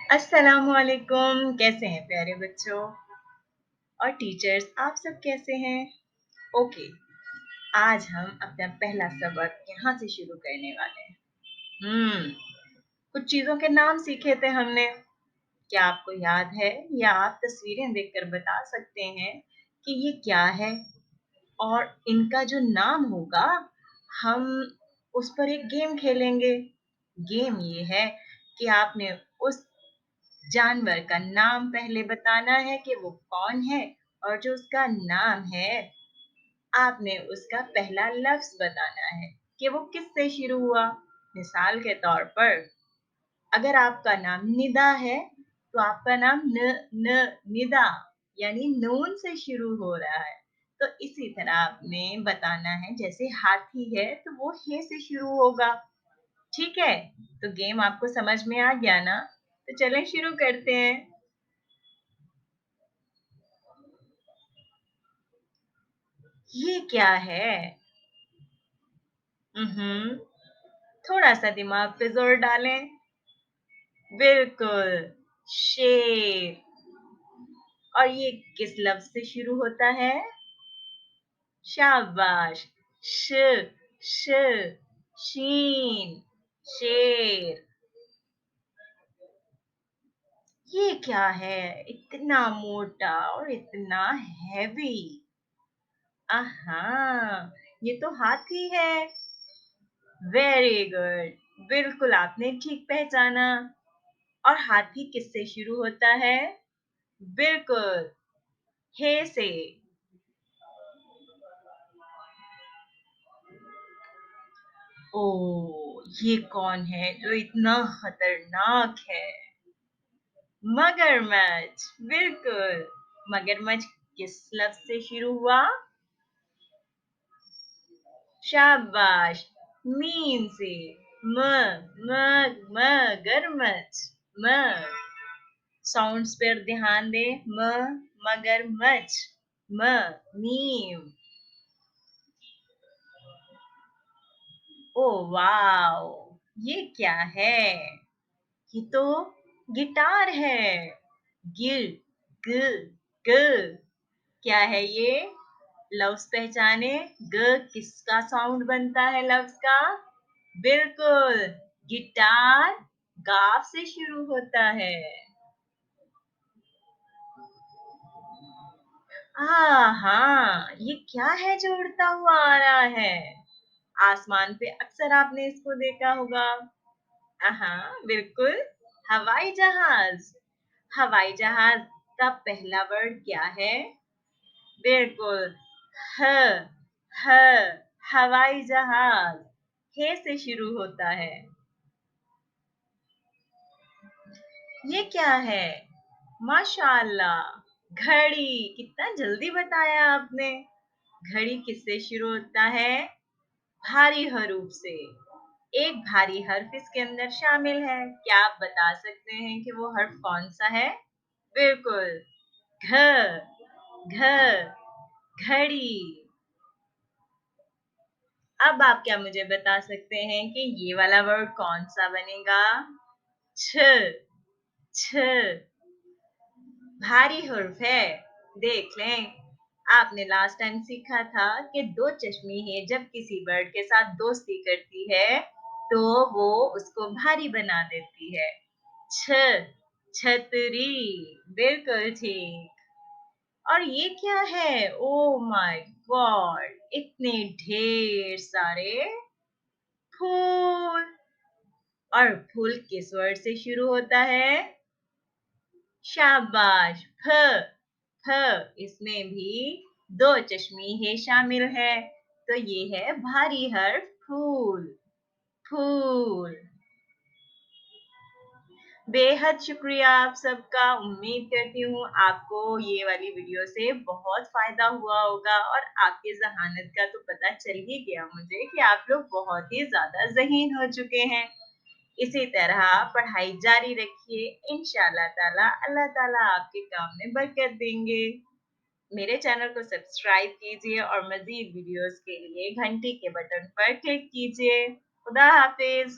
अस्सलामुअलैकुम, कैसे हैं प्यारे बच्चों और टीचर्स, आप सब कैसे हैं? ओके, आज हम अपना पहला सबक यहाँ से शुरू करने वाले हैं। हम्म, कुछ चीज़ों के नाम सीखे थे हमने। क्या आपको याद है या आप तस्वीरें देखकर बता सकते हैं कि ये क्या है? और इनका जो नाम होगा, हम उस पर एक गेम खेलेंगे। गेम ये है कि आपने उस जानवर का नाम पहले बताना है कि वो कौन है और जो उसका नाम है आपने उसका पहला लफ्ज बताना है कि वो किससे शुरू हुआ। मिसाल के तौर पर अगर आपका नाम निदा है तो आपका नाम न न निदा यानी नून से शुरू हो रहा है। तो इसी तरह आपने बताना है, जैसे हाथी है तो वो हे से शुरू होगा। ठीक है, तो गेम आपको समझ में आ गया ना? तो चलें शुरू करते हैं। ये क्या है? हम्म, थोड़ा सा दिमाग पे जोर डालें। बिल्कुल, शेर। और ये किस लफ्ज से शुरू होता है? शाबाश, श श शीन, शेर। ये क्या है? इतना मोटा और इतना हैवी। आहा, ये तो हाथी है। वेरी गुड, बिल्कुल आपने ठीक पहचाना। और हाथी किससे शुरू होता है? बिल्कुल, हे से। ओ, ये कौन है जो इतना खतरनाक है? मगरमच्छ। बिल्कुल, मगरमच्छ किस लफ्ज से शुरू हुआ? शाबाश, मीम से। म म मगरमच्छ। म साउंड्स पर ध्यान दे। म मगरमच्छ। म मीम। ओ वाओ, ये क्या है? ये तो गिटार है। गिल ग ग। क्या है ये? लफ्ज पहचाने। ग किसका साउंड बनता है लफ्ज का? बिल्कुल, गिटार गाफ से शुरू होता है। हाँ, ये क्या है जो उड़ता हुआ आ रहा है? आसमान पे अक्सर आपने इसको देखा होगा। हाँ, बिल्कुल, हवाई जहाज। हवाई जहाज का पहला वर्ड क्या है? बिल्कुल, ह ह हवाई जहाज। हे से शुरू होता है। ये क्या है? माशाअल्लाह, घड़ी। कितना जल्दी बताया आपने। घड़ी किससे शुरू होता है? भारी हरूफ से। एक भारी हर्फ इसके अंदर शामिल है। क्या आप बता सकते हैं कि वो हर्फ कौन सा है? बिल्कुल, घ घ घड़ी। अब आप क्या मुझे बता सकते हैं कि ये वाला वर्ड कौन सा बनेगा? छ छ भारी हुर्फ है। देख लें, आपने लास्ट टाइम सीखा था कि दो चश्मी है जब किसी बर्ड के साथ दोस्ती करती है तो वो उसको भारी बना देती है। छ छतरी। बिल्कुल ठीक। और ये क्या है? ओ माय गॉड, इतने ढेर सारे फूल। और फूल किस वर्ड से शुरू होता है? शाबाश, फ फ। इसमें भी दो चश्मी है शामिल है। तो ये है भारी हर्फ फूल। फूल। बेहद शुक्रिया आप सबका। उम्मीद करती हूँ आपको ये वाली वीडियो से बहुत फायदा हुआ होगा और आपके ज़हानत का तो पता चल ही गया मुझे कि आप लोग बहुत ही ज़्यादा ज़हीन हो चुके हैं। इसी तरह पढ़ाई जारी रखिए। इंशाअल्लाह ताला अल्लाह ताला आपके काम में बरकत देंगे। मेरे चैनल को सब्सक्राइब कीजिए और मज़ीद वीडियोस के लिए घंटी के बटन पर क्लिक कीजिए। खुदा हाफिज़।